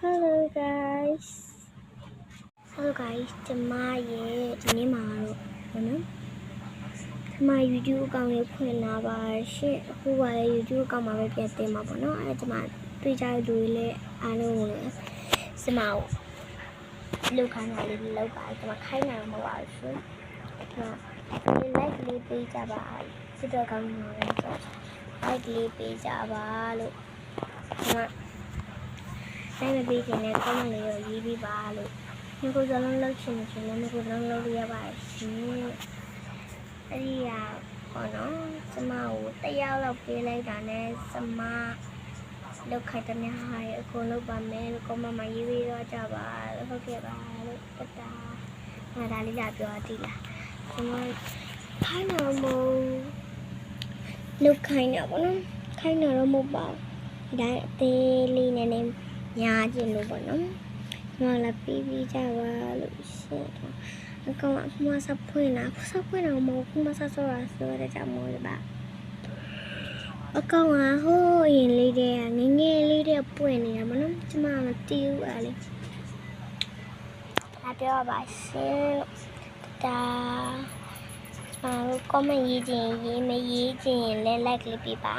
Hello guys ကျမရဲ့ဒီနေ့မှာတော့နော်ကျမ YouTube အကောင့်လေးဖွင့်လာပါရှင့်အခုကလည်း YouTube အကောင့်မှာပဲပြန်တင်မှာပေါ့နော်အဲကျမတွေ့ကြတဲ့လူတွေလည်းအားလုံးကိုလည်းကျမကိုလောက်ခိုင်းတာလေးလောက်ပါကျမခိုင်းတာမဟုတ်ပါဘူးရှင်ဒီ like လေးပေးကြပါစစ်တော့ကောင်းနေတယ်ဆို like လေးပေးကြပါလို့ကျမနိုင်မပေးခင်လည်း comment လေးကိုရေးပေးပါလို့ဒီကိုစလုံးလောက်ချင်တယ်ဆိုလည်းဒီကိုစလုံးလောက်ရပါရှင်အဲ့ဒီပေါ့နော်ကျမကိုတရားလောက်ပေးလိုက်တာနဲ့ကျမလောက်ခိုက်တဲ့များရဲ့အကုန်လောက်ပါမယ်လို့ comment မှာရေးပေးတော့ကြပါလို့ဟုတ်ကဲ့ပါလို့တတဒါလေးလာပြောတည်လားကျမခိုင်းတော့မဟုတ်လောက်ခိုင်းတာပေါ့နော်ခိုင်းတော့မဟုတ်ပါဘူးဒါအသေးလေးနဲ့ညာကျင်လို့ပေါ့နော်ကျမလည်းပြီးကြပါလို့ရှင်းတော့အကောင်ကမှစဖွင့်တော့မဟုတ်မှစဆောတာဆိုတဲ့ကြောင့်မို့ပါအကောင်ကဟိုးရင်လေးတဲ့ငငယ်လေးတဲ့ပွင့်နေတာမနော်ကျမမတီးဘူးအားလေဒါပြောပါရှင်ဒါcomment ရေးခြင်းရေးမရေးခြင်းလည်း like လေးပေးပါ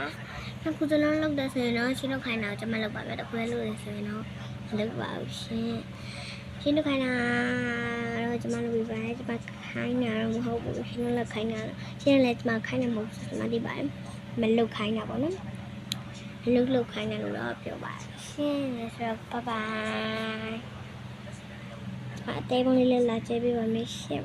အခုစလုံးလောက်တဲ့ဆိုရင်တော့ရှင်းတော့ခိုင်းတာကျမလောက်ပါပဲတခွဲလို့ရဆိုရင်တော့မလုပ်ပါဘူးရှင်ရှင်းတော့ခိုင်းတာတော့ကျမလုပ်ပြီးပါတယ်ကျမခိုင်းတာတော့မဟုတ်ဘူးရှင်းတော့လက်ခိုင်းတာရှင်းလည်းကျမခိုင်းတာမဟုတ်ဘူးကျမဒီပါတယ်မလုပ်ခိုင်းတာပေါ့နော်လုပ်ခိုင်းတယ်လို့တော့ပြောပါရှင်းဆိုတော့bye bye အသေးပုံလေးလာကျဲပေးပါမယ်ရှင်